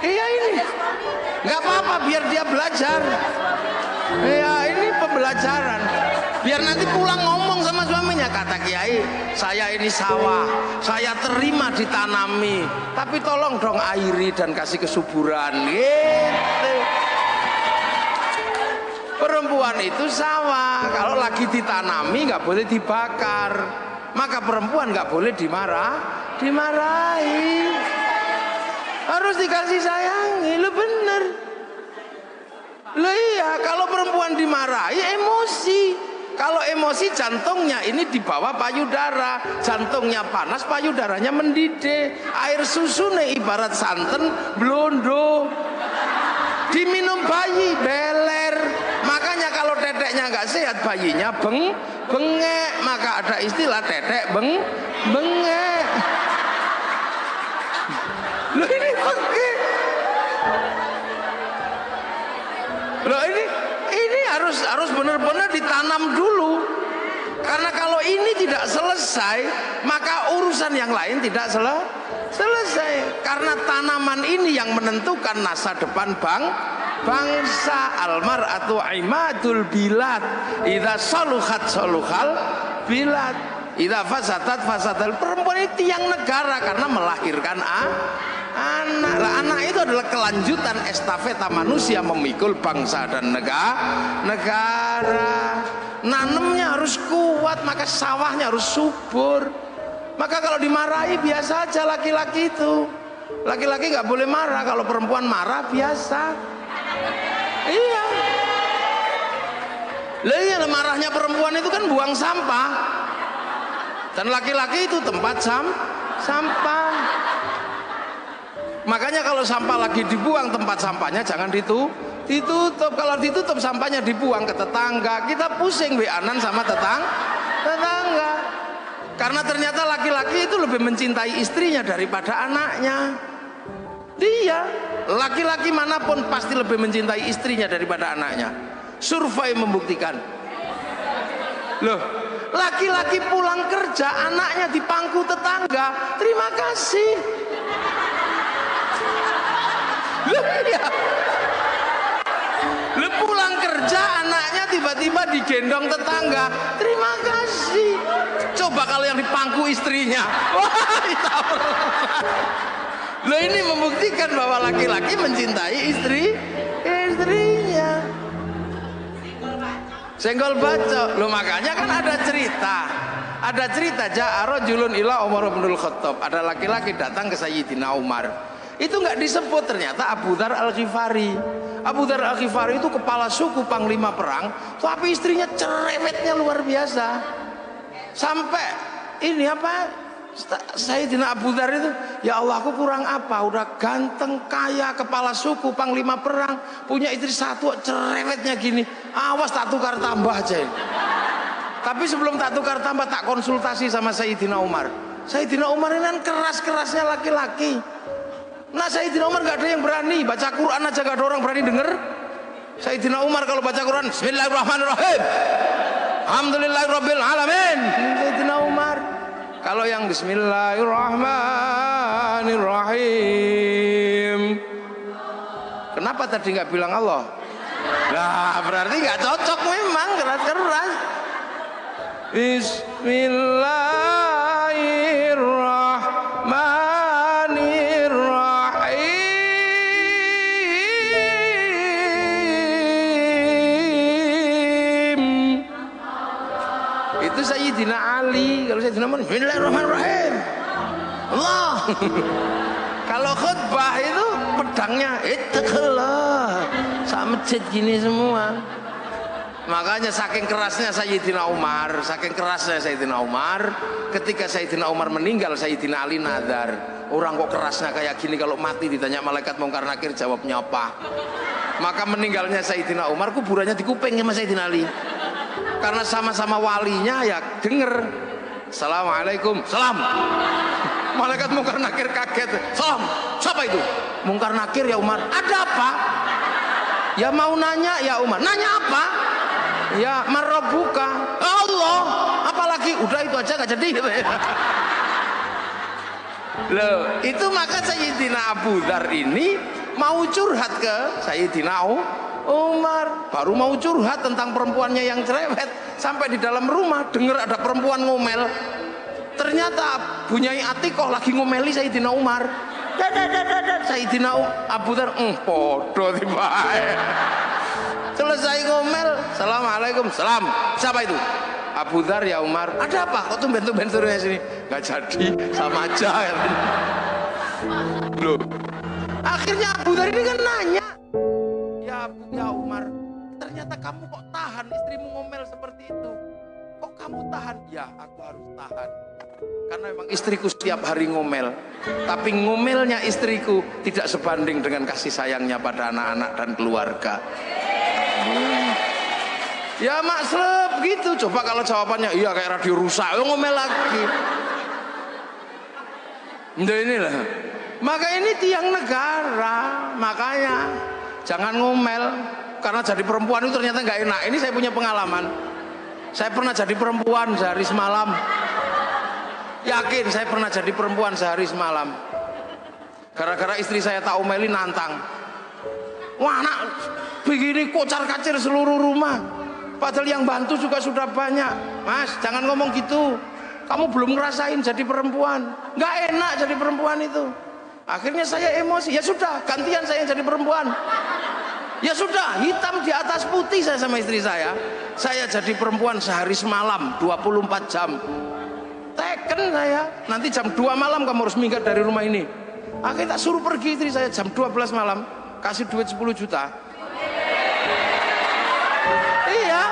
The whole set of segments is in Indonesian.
Iya ini. Nggak apa-apa biar dia belajar. Iya ini pembelajaran. Biar nanti pulang ngomong sama suaminya, kata Kiai, saya ini sawah, saya terima ditanami, tapi tolong dong airi dan kasih kesuburan. Gitu. Perempuan itu sawah, kalau lagi ditanami nggak boleh dibakar, maka perempuan nggak boleh dimarahi, harus dikasih sayangi. Lo bener. Lo iya, kalau perempuan dimarahi emosi. Kalau emosi jantungnya ini di bawah payudara, jantungnya panas, payudaranya mendidih. Air susu nih ibarat santan blondo, diminum bayi beler. Makanya kalau teteknya nggak sehat, bayinya bengek. Maka ada istilah tetek bengek. Loh ini bengek. Loh ini harus benar-benar ditanam dulu. Karena kalau ini tidak selesai, maka urusan yang lain tidak selesai. Karena tanaman ini yang menentukan masa depan bangsa. Almar'atu imadul bilad, idza saluhat saluhal bilad, idza fasadat fasadal. Perempuan ini tiang negara karena melahirkan anak. Lah, anak itu adalah kelanjutan estafeta manusia memikul bangsa dan negara. Nanemnya harus kuat, maka sawahnya harus subur. Maka kalau dimarahi biasa aja laki-laki itu. Laki-laki nggak boleh marah, kalau perempuan marah biasa. Iya. Lah iya, marahnya perempuan itu kan buang sampah. Dan laki-laki itu tempat sampah. Makanya kalau sampah lagi dibuang, tempat sampahnya jangan ditutup. Kalau ditutup sampahnya dibuang ke tetangga. Kita pusing weanan sama tetangga. Karena ternyata laki-laki itu lebih mencintai istrinya daripada anaknya. Dia, laki-laki manapun pasti lebih mencintai istrinya daripada anaknya. Survei membuktikan. Loh, laki-laki pulang kerja, anaknya di pangku tetangga. Terima kasih. Ya. Lu pulang kerja, anaknya tiba-tiba digendong tetangga. Terima kasih. Coba kalau yang di pangku istrinya. Wah, lo ini membuktikan bahwa laki-laki mencintai istrinya. Senggol bacok. Lo makanya kan ada cerita ja'arajulun ila Umar bin Khattab. Ada laki-laki datang ke Sayyidina Umar. Itu nggak disebut, ternyata Abu Dzar Al-Ghifari. Abu Dzar Al-Ghifari itu kepala suku, panglima perang, tapi istrinya cerewetnya luar biasa. Sampai ini apa, Sayyidina Abu Dzar itu, ya Allah aku kurang apa, udah ganteng, kaya, kepala suku, panglima perang, punya istri satu, cerewetnya gini, awas tak tukar tambah aja. Tapi sebelum tak tukar tambah, tak konsultasi sama Sayyidina Umar. Sayyidina Umar ini kan keras-kerasnya laki-laki. Nah Sayyidina Umar gak ada yang berani baca Quran aja, gak ada orang berani denger. Sayyidina Umar kalau baca Quran Bismillahirrahmanirrahim, Alhamdulillahirabbil alamin. Sayyidina Umar kalau yang Bismillahirrahmanirrahim, kenapa tadi nggak bilang Allah? Nah berarti nggak cocok, memang keras-keras. Bismillahirrahmanirrahim. Itu Sayyidina Ali. Kalau Sayyidina Umar Bismillahirrahmanirrahim Allah. Kalau khutbah itu pedangnya ittaqillah, sama masjid gini semua. Makanya saking kerasnya Sayyidina Umar, ketika Sayyidina Umar meninggal, Sayyidina Ali nazar, orang kok kerasnya kayak gini, kalau mati ditanya malaikat Mungkar Nakir jawabnya apa? Maka meninggalnya Sayyidina Umar, kuburannya di kuping sama Sayyidina Ali. Karena sama-sama walinya ya denger. Assalamualaikum, salam. Malaikat Mungkar Nakir kaget, salam, siapa itu? Mungkar Nakir, ya Umar. Ada apa? Ya mau nanya ya Umar. Nanya apa? Ya marabbuka, Allah. Apalagi udah itu aja gak jadi. Loh, itu maka Sayyidina Abu Dzar ini mau curhat ke Sayyidina Umar, baru mau curhat tentang perempuannya yang cerewet, sampai di dalam rumah dengar ada perempuan ngomel. Ternyata Bunyai Atikoh lagi ngomeli Sayyidina Umar. Sayyidina Abu Dzar podo tiba. Selesai ngomel, assalamualaikum, salam. Siapa itu? Abu Dzar. Ya Umar. Ada apa? Kok tumben-tumben turunnya sini? Gak jadi, sama aja. Loh. Akhirnya Abu Dzar ini kan nanya, ya Umar, ternyata kamu kok tahan istrimu ngomel seperti itu? Kok kamu tahan? Ya, aku harus tahan. Karena memang istriku setiap hari ngomel. Tapi ngomelnya istriku tidak sebanding dengan kasih sayangnya pada anak-anak dan keluarga. Ya maksud gitu. Coba kalau jawabannya iya kayak radio rusak, ngomel lagi. Nah inilah. Maka ini tiang negara. Makanya jangan ngomel. Karena jadi perempuan itu ternyata nggak enak. Ini saya punya pengalaman. Saya pernah jadi perempuan sehari semalam. Yakin saya pernah jadi perempuan sehari semalam. Gara-gara istri saya tak omeli nantang. Wah nak begini kocar kacir seluruh rumah. Padahal yang bantu juga sudah banyak. Mas jangan ngomong gitu. Kamu belum ngerasain jadi perempuan. Nggak enak jadi perempuan itu. Akhirnya saya emosi. Ya sudah gantian saya jadi perempuan. Ya sudah, hitam di atas putih saya sama istri saya. Saya jadi perempuan sehari semalam 24 jam. Teken saya. Nanti jam 2 malam kamu harus minggat dari rumah ini. Akhirnya tak suruh pergi istri saya jam 12 malam. Kasih duit 10 juta. Iya.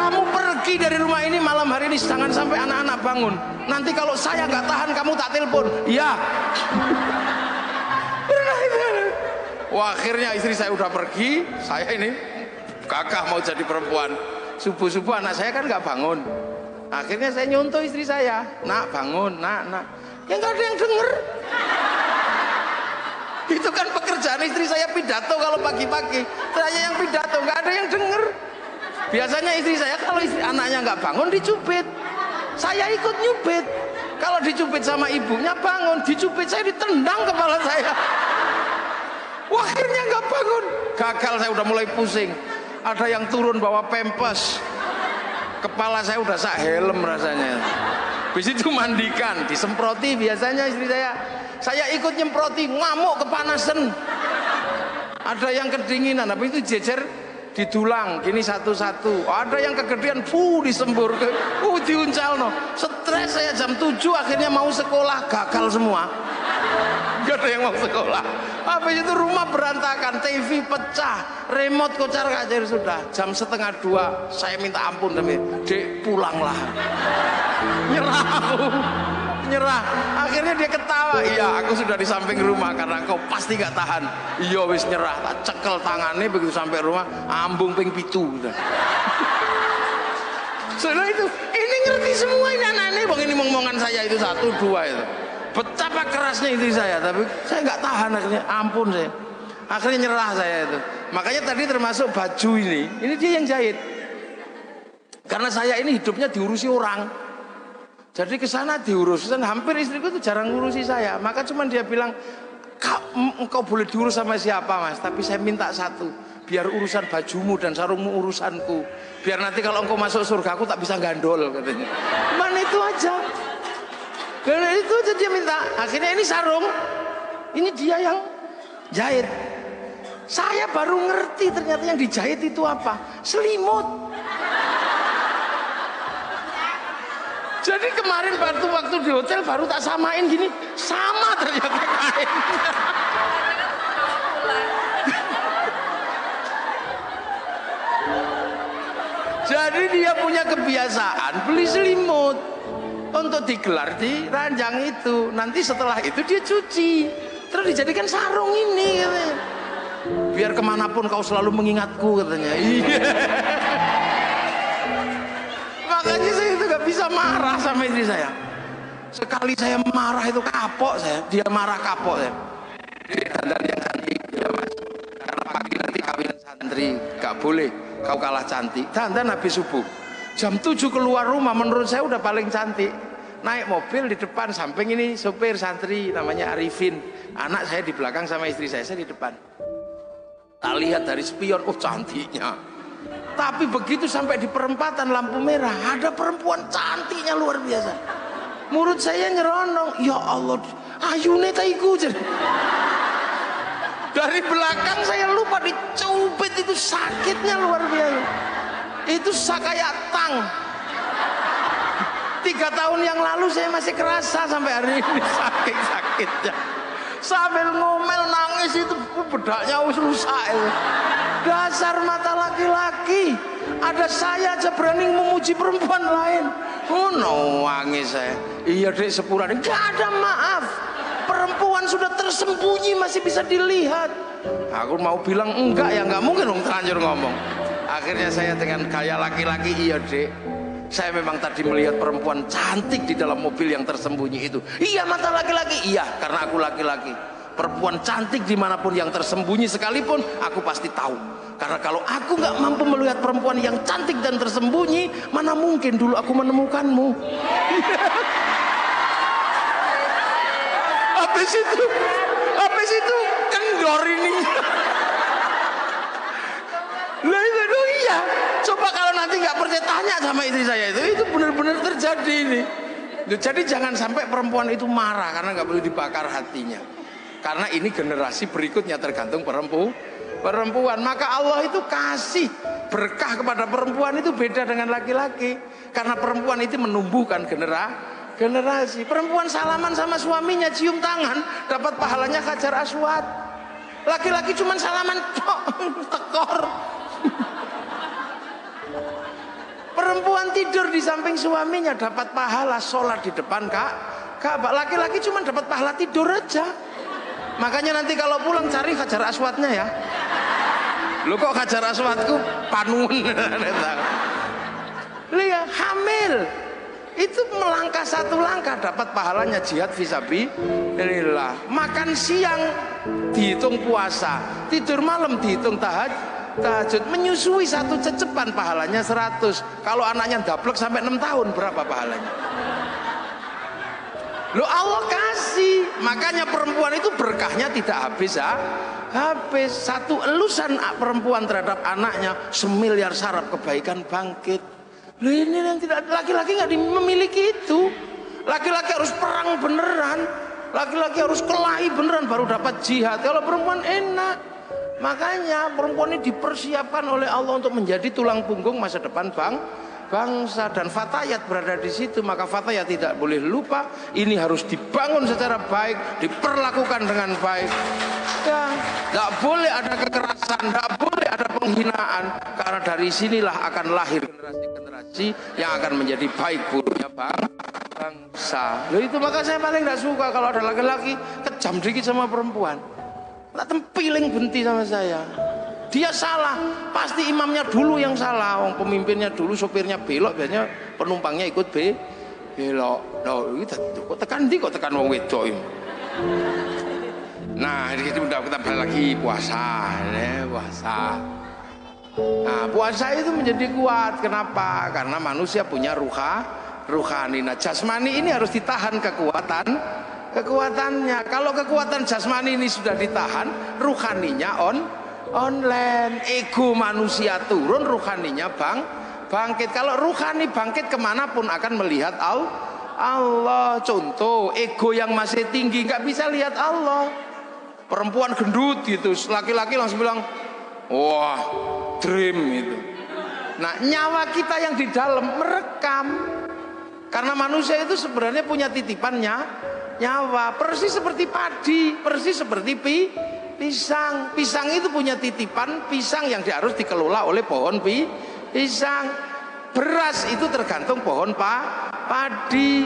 Kamu pergi dari rumah ini malam hari ini, jangan sampai anak-anak bangun. Nanti kalau saya nggak tahan kamu tak telepon. Iya. Wah akhirnya istri saya udah pergi, saya ini gagah mau jadi perempuan. Subuh-subuh anak saya kan nggak bangun. Akhirnya saya nyontoh istri saya, nak bangun, nak. Ya nggak ada yang denger. Itu kan pekerjaan istri saya pidato kalau pagi-pagi. Saya yang pidato, nggak ada yang denger. Biasanya istri saya kalau anaknya nggak bangun dicubit, saya ikut nyubit. Kalau dicubit sama ibunya bangun, dicubit saya ditendang kepala saya. Wah, akhirnya nggak bangun, gagal, saya udah mulai pusing. Ada yang turun bawa pempes, kepala saya udah sak helm rasanya. Habis itu mandikan, disemproti biasanya istri saya ikut nyemproti, ngamuk kepanasan. Ada yang kedinginan, habis itu jejer didulang, gini satu-satu. Ada yang kegedean, disembur, diuncal no. Stres saya jam 7 akhirnya mau sekolah, gagal semua. Gak ada yang mau sekolah. Habis itu rumah berantakan, TV pecah, remote kocar kacir sudah. Jam 1:30 saya minta ampun demi Dek pulanglah. Nyerah. Akhirnya dia ketawa. Iya, aku sudah di samping rumah karena kau pasti gak tahan. Iya wis nyerah. Tak cekel tangannya begitu sampai rumah, ambung ping 7. Soalnya itu, ini ngerti semua ini anak-anak. Bang ini ngomongan saya itu 1, 2 itu. Betapa kerasnya istri saya, tapi saya nggak tahan akhirnya, ampun saya. Akhirnya nyerah saya itu. Makanya tadi termasuk baju ini dia yang jahit. Karena saya ini hidupnya diurusi orang. Jadi ke sana diurus, dan hampir istriku itu jarang ngurusi saya. Maka cuman dia bilang, engkau boleh diurus sama siapa mas, tapi saya minta satu, biar urusan bajumu dan sarungmu urusanku. Biar nanti kalau engkau masuk surga aku tak bisa gandol katanya. Mana itu aja. Karena itu aja dia minta. Akhirnya ini sarung, ini dia yang jahit. Saya baru ngerti ternyata yang dijahit itu apa? Selimut. Jadi kemarin waktu di hotel baru tak samain gini, sama ternyata kainnya. Jadi dia punya kebiasaan beli selimut untuk digelar di ranjang itu. Nanti setelah itu dia cuci, terus dijadikan sarung ini katanya. Biar kemanapun kau selalu mengingatku katanya. Iya. Makanya saya itu gak bisa marah sama istri saya. Sekali saya marah itu kapok saya, dia marah kapok saya. Dandan yang cantik ya mas, karena pagi nanti kawinan santri, gak boleh kau kalah cantik. Dandan habis subuh, jam 7 keluar rumah menurut saya udah paling cantik. naik mobil di depan, samping ini sopir santri namanya Arifin, anak saya di belakang sama istri saya di depan. Tak lihat dari spion, oh cantiknya. Tapi begitu sampai di perempatan lampu merah, ada perempuan cantiknya luar biasa. Murid saya nyeronong, ya Allah, ayune taiku. Dari belakang saya lupa dicubit, itu sakitnya luar biasa. Itu kayak tang. 3 tahun yang lalu saya masih kerasa sampai hari ini sakit-sakitnya. Sambil ngomel nangis itu bedaknya rusak. Dasar mata laki-laki. Ada saya aja berani memuji perempuan lain. Oh no, nangis saya. Iya dek sepurane, gak ada maaf. Perempuan sudah tersembunyi masih bisa dilihat. Aku mau bilang enggak ya nggak mungkin dong terlanjur ngomong. Akhirnya saya dengan gaya laki-laki, iya dek, saya memang tadi melihat perempuan cantik di dalam mobil yang tersembunyi itu. Iya mata laki-laki, iya karena aku laki-laki. Perempuan cantik dimanapun yang tersembunyi sekalipun aku pasti tahu. Karena kalau aku nggak mampu melihat perempuan yang cantik dan tersembunyi, mana mungkin dulu aku menemukanmu. Habis itu kendor ini. Lah itu iya. Coba kalau nanti nggak percaya tanya sama istri saya itu benar-benar terjadi ini. Jadi jangan sampai perempuan itu marah karena nggak perlu dibakar hatinya. Karena ini generasi berikutnya tergantung perempuan. Maka Allah itu kasih berkah kepada perempuan itu beda dengan laki-laki. Karena perempuan itu menumbuhkan generasi. Perempuan salaman sama suaminya cium tangan dapat pahalanya Hajar Aswad. Laki-laki cuma salaman tekor. Perempuan tidur di samping suaminya dapat pahala sholat di depan Ka'bah. Laki-laki cuma dapat pahala tidur aja. Makanya nanti kalau pulang cari Hajar Aswadnya ya. Lu kok Hajar Aswadku panun. Lihat hamil itu melangkah 1 langkah dapat pahalanya jihad fisabilillah. Makan siang dihitung puasa, tidur malam dihitung tahajud, menyusui 1 cecepan pahalanya 100. Kalau anaknya daplek sampai 6 tahun berapa pahalanya? Lo Allah kasih. Makanya perempuan itu berkahnya tidak habis habis. 1 elusan perempuan terhadap anaknya 1 miliar saraf kebaikan bangkit. Loh ini yang tidak, laki-laki nggak memiliki itu. Laki-laki harus perang beneran, laki-laki harus kelahi beneran baru dapat jihad. Kalau perempuan enak. Makanya perempuan ini dipersiapkan oleh Allah untuk menjadi tulang punggung masa depan bangsa. Dan fatayat berada di situ. Maka fatayat tidak boleh lupa, ini harus dibangun secara baik, diperlakukan dengan baik. Ya, tidak boleh ada kekerasan, tidak boleh ada penghinaan. Karena dari sinilah akan lahir generasi-generasi yang akan menjadi baik buruknya bangsa. Loh itu maka saya paling tidak suka kalau ada laki-laki kejam dikit sama perempuan. Tak tempiling benti sama saya. Dia salah, pasti imamnya dulu yang salah. Pemimpinnya dulu, sopirnya belok, biasanya penumpangnya ikut belok. Loh, kok tekan wong wedok ini. Nah, di situ kita balik lagi puasa. Nah, puasa itu menjadi kuat. Kenapa? Karena manusia punya ruhani. Nah, jasmani ini harus ditahan kekuatannya. Kalau kekuatan jasmani ini sudah ditahan, ruhaninya online. Ego manusia turun, ruhaninya bangkit. Kalau ruhani bangkit kemanapun akan melihat Allah. Contoh, ego yang masih tinggi nggak bisa lihat Allah. Perempuan gendut gitu, laki-laki langsung bilang, wah, dream itu. Nah, nyawa kita yang di dalam merekam. Karena manusia itu sebenarnya punya titipannya nyawa, persis seperti padi, persis seperti pisang. Pisang itu punya titipan pisang yang harus dikelola oleh pohon pisang. Beras itu tergantung pohon padi.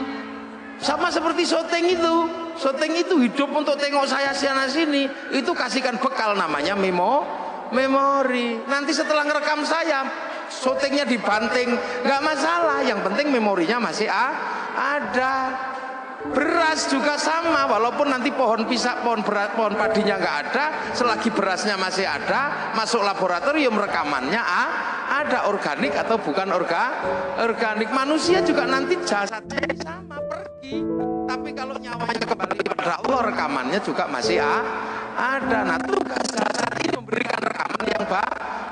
Sama seperti syuting itu. Syuting itu hidup untuk tengok saya sana sini. Itu kasihkan bekal namanya memori. Nanti setelah ngerekam saya, syutingnya dibanting, nggak masalah. Yang penting memorinya masih ada. Beras juga sama, walaupun nanti pohon padinya nggak ada, selagi berasnya masih ada, masuk laboratorium rekamannya ada organik atau bukan organik. Manusia juga nanti jasadnya sama. rekamannya juga masih ada. Nah, tugas hati memberikan rekaman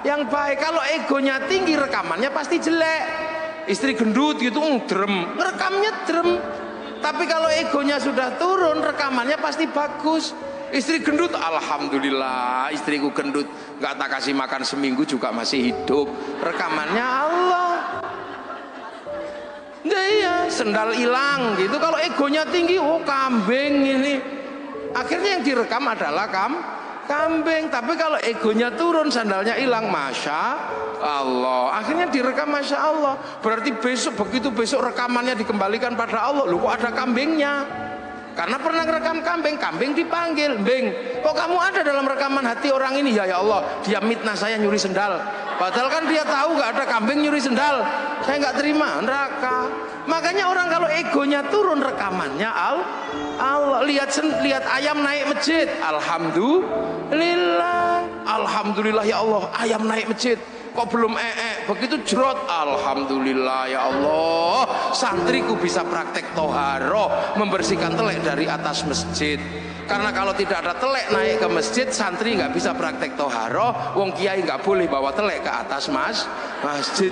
yang baik. Kalau egonya tinggi, rekamannya pasti jelek. Istri gendut gitu, drem, rekamnya drem. Tapi kalau egonya sudah turun, rekamannya pasti bagus. Istri gendut, alhamdulillah, istriku gendut, nggak tak kasih makan seminggu juga masih hidup. Rekamannya Allah. Nah, iya, sendal hilang gitu. Kalau egonya tinggi, oh kambing ini. Akhirnya yang direkam adalah kambing. Tapi kalau egonya turun, sandalnya hilang, masya Allah. Akhirnya direkam masya Allah. Berarti begitu besok rekamannya dikembalikan pada Allah. Loh, kok ada kambingnya? Karena pernah rekam kambing dipanggil, Bing, kok kamu ada dalam rekaman hati orang ini? Ya Allah, dia mitnah saya nyuri sendal. Padahal kan dia tahu nggak ada kambing nyuri sendal. Saya nggak terima, neraka. Makanya orang kalau egonya turun, rekamannya Allah. Lihat ayam naik masjid, alhamdulillah ya Allah, ayam naik masjid. Kok belum begitu jerot, alhamdulillah ya Allah, santriku bisa praktek toharoh, membersihkan telek dari atas masjid. Karena kalau tidak ada telek naik ke masjid, santri nggak bisa praktek toharoh. Wong kiai nggak boleh bawa telek ke atas masjid.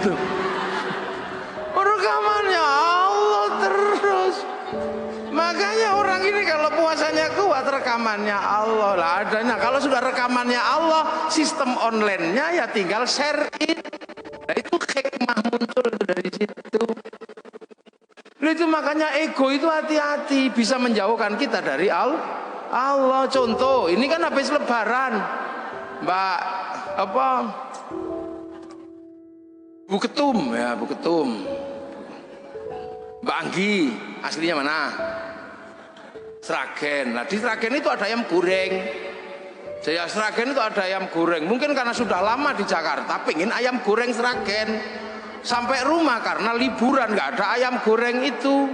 Rekamannya Allah terus. Makanya orang ini kalau puasanya kuat, rekamannya Allah lah adanya. Kalau sudah rekamannya Allah, sistem online-nya ya tinggal share it. Nah, itu hikmah muncul dari situ. Nah, itu makanya ego itu hati-hati, bisa menjauhkan kita dari Allah. Contoh, ini kan habis lebaran, Bu Ketum, Mbak Anggi, aslinya mana? Sragen. Nah, di Sragen itu ada ayam goreng. Jaya Sragen itu ada ayam goreng. Mungkin karena sudah lama di Jakarta, pengen ayam goreng Sragen. Sampai rumah karena liburan nggak ada ayam goreng itu.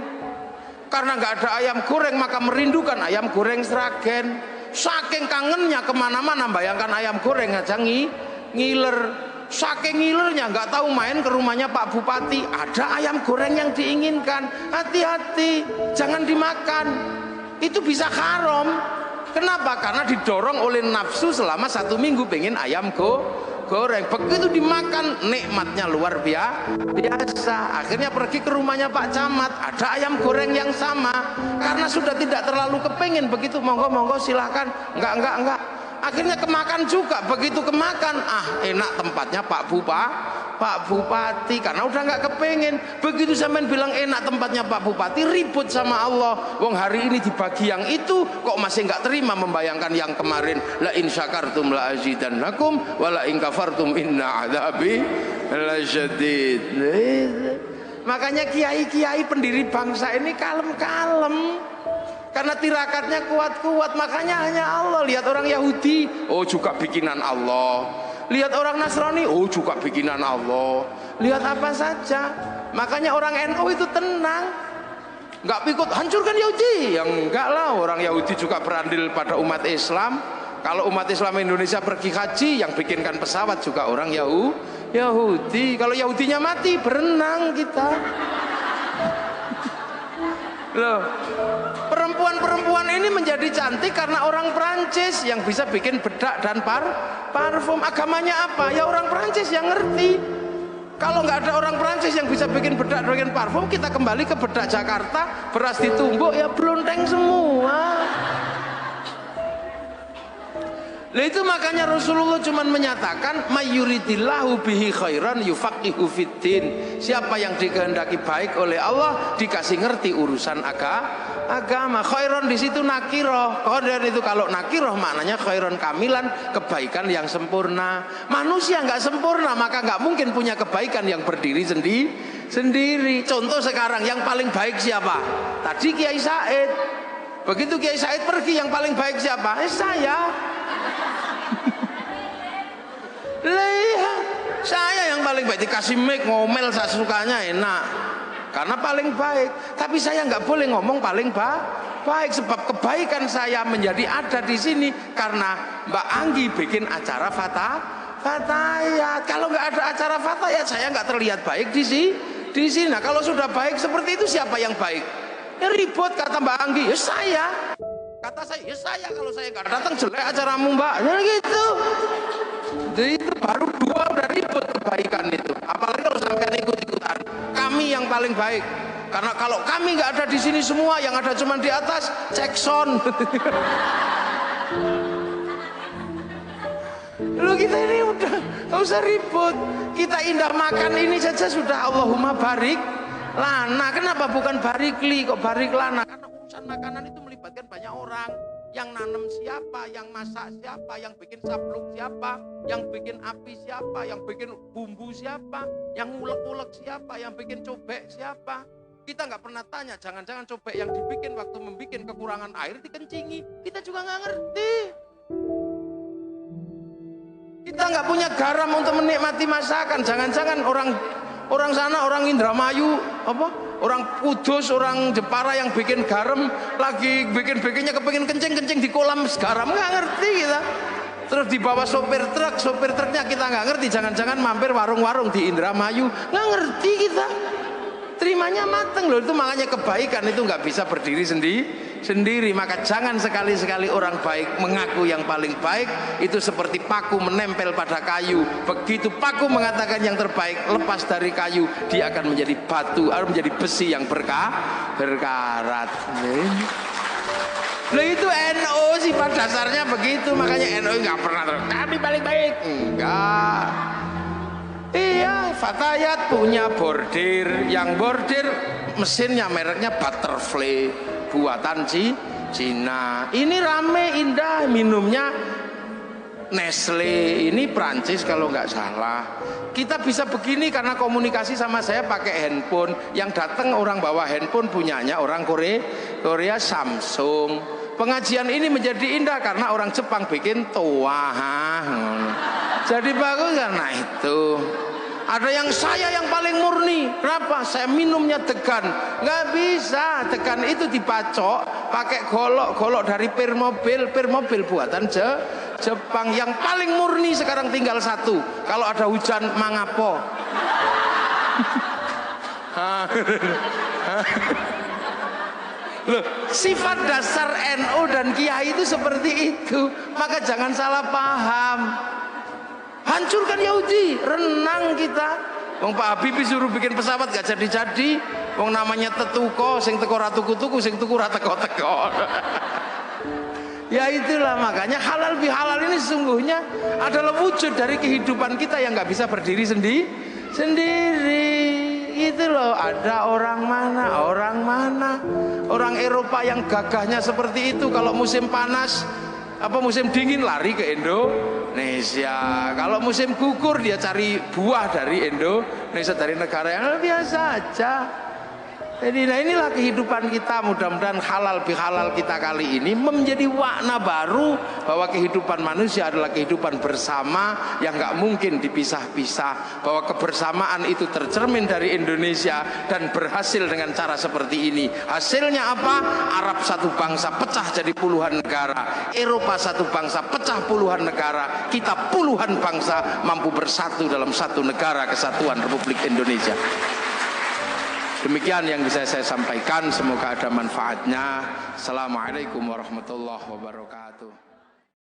Karena nggak ada ayam goreng, maka merindukan ayam goreng Sragen. Saking kangennya kemana-mana bayangkan ayam goreng aja ngiler. Saking ngilernya nggak tahu main ke rumahnya Pak Bupati, ada ayam goreng yang diinginkan. Hati-hati, jangan dimakan. Itu bisa haram. Kenapa? Karena didorong oleh nafsu selama 1 minggu pengen ayam goreng. Begitu dimakan, nikmatnya luar biasa. Akhirnya pergi ke rumahnya Pak Camat, ada ayam goreng yang sama. Karena sudah tidak terlalu kepengen, begitu monggo silahkan. Enggak. Akhirnya kemakan juga. Begitu kemakan, enak tempatnya Pak Bupati, karena udah nggak kepengen. Begitu sampean bilang enak tempatnya Pak Bupati, ribut sama Allah. Wong hari ini dibagi yang itu, kok masih nggak terima membayangkan yang kemarin. La in syakartum la azidannakum wa la in kafartum inna adzabi lasyadid. Makanya kiai-kiai pendiri bangsa ini kalem-kalem. Karena tirakatnya kuat-kuat, makanya hanya Allah. Lihat orang Yahudi, oh juga bikinan Allah. Lihat orang Nasrani, oh juga bikinan Allah. Lihat apa saja. Makanya orang NU itu tenang, nggak pikut hancurkan Yahudi. Yang enggak lah, orang Yahudi juga berandil pada umat Islam. Kalau umat Islam Indonesia pergi haji, yang bikinkan pesawat juga orang Yahudi. Kalau Yahudinya mati, berenang kita. Loh, perempuan ini menjadi cantik karena orang Prancis yang bisa bikin bedak dan parfum. Agamanya apa? Ya orang Prancis yang ngerti. Kalau nggak ada orang Prancis yang bisa bikin bedak dan parfum, kita kembali ke bedak Jakarta, beras ditumbuk ya blonteng semua. Nah, itu makanya Rasulullah cuma menyatakan mayuridillahu bihi khairan yufaqihu fiddin. Siapa yang dikehendaki baik oleh Allah dikasih ngerti urusan agama. Khairan di situ nakiroh. Khairan itu kalau nakiroh maknanya khairan kamilan, kebaikan yang sempurna. Manusia nggak sempurna, maka nggak mungkin punya kebaikan yang berdiri sendiri. Contoh sekarang yang paling baik siapa? Tadi Kiai Said. Begitu Kiai Said pergi, yang paling baik siapa? Saya. Lihat, saya yang paling baik, dikasih mic ngomel sesukanya enak karena paling baik. Tapi saya nggak boleh ngomong paling baik, sebab kebaikan saya menjadi ada di sini karena Mbak Anggi bikin acara fatayat. Kalau nggak ada acara fatayat, saya nggak terlihat baik di sini. Nah, kalau sudah baik seperti itu, siapa yang baik? Ya ribut kata Mbak Anggi, ya saya. Kata kata saya, ya saya kalau saya nggak datang jelek acaramu mbak, ya gitu. Jadi itu baru dua udah ribut kebaikan itu. Apalagi kalau sampai ikut-ikutan. Kami yang paling baik. Karena kalau kami nggak ada di sini semua, yang ada cuma di atas, cek sound. Lu kita ini udah nggak usah ribut. Kita indah makan ini saja sudah Allahumma barik lana. Kenapa bukan barikli kok barik lana? Karena urusan makanan itu melibatkan banyak orang. Yang nanam siapa, yang masak siapa, yang bikin sabluk siapa, yang bikin api siapa, yang bikin bumbu siapa, yang ngulek-ngulek siapa, yang bikin cobek siapa. Kita nggak pernah tanya, jangan-jangan cobek yang dibikin waktu membikin kekurangan air dikencingi. Kita juga nggak ngerti. Kita nggak punya garam untuk menikmati masakan. Jangan-jangan orang sana, orang Indramayu, orang Kudus, orang Jepara yang bikin garam lagi bikinnya kepengin kencing di kolam garam, nggak ngerti kita. Terus dibawa sopir truknya kita nggak ngerti. Jangan-jangan mampir warung-warung di Indramayu, nggak ngerti kita. Terimanya mateng loh. Itu makanya kebaikan itu nggak bisa berdiri sendiri. Maka jangan sekali-sekali orang baik mengaku yang paling baik. Itu seperti paku menempel pada kayu. Begitu paku mengatakan yang terbaik, lepas dari kayu, dia akan menjadi batu atau menjadi besi yang berkarat. Loh itu NU sifat dasarnya begitu. Makanya NU nggak pernah kami paling baik, enggak. Iya, Fatayat punya bordir, yang bordir mesinnya mereknya Butterfly, buatan Cina. Ini rame indah, minumnya Nestle, ini Prancis kalau nggak salah. Kita bisa begini karena komunikasi sama saya pakai handphone. Yang datang orang bawa handphone punyanya orang Korea Samsung. Pengajian ini menjadi indah karena orang Jepang bikin toa. Jadi bagus karena itu. Ada yang saya yang paling murni. Kenapa? Saya minumnya degan. Nggak bisa. Degan itu dipacok pakai golok dari Permobil buatan Jepang. Yang paling murni sekarang tinggal satu. Kalau ada hujan mangapo. Loh, sifat dasar NU dan Kiai itu seperti itu. Maka jangan salah paham. Hancurkan Yahudi, renang kita. Wong Pak Habibie suruh bikin pesawat gak jadi-jadi. Wong namanya tetuko, sing teko ra tuku-tuku, sing tuku ra teko-teko. Ya itulah makanya halal bihalal ini sesungguhnya adalah wujud dari kehidupan kita yang nggak bisa berdiri sendiri. Itu loh, ada orang orang Eropa yang gagahnya seperti itu. Kalau musim panas musim dingin lari ke Indonesia. Kalau musim gugur dia cari buah dari Indonesia, dari negara yang biasa aja. Jadi nah inilah kehidupan kita. Mudah-mudahan halal bihalal kita kali ini menjadi makna baru bahwa kehidupan manusia adalah kehidupan bersama yang nggak mungkin dipisah-pisah. Bahwa kebersamaan itu tercermin dari Indonesia dan berhasil dengan cara seperti ini. Hasilnya apa? Arab satu bangsa pecah jadi puluhan negara. Eropa satu bangsa pecah puluhan negara. Kita puluhan bangsa mampu bersatu dalam satu negara kesatuan Republik Indonesia. Demikian yang bisa saya sampaikan, semoga ada manfaatnya. Assalamualaikum warahmatullahi wabarakatuh.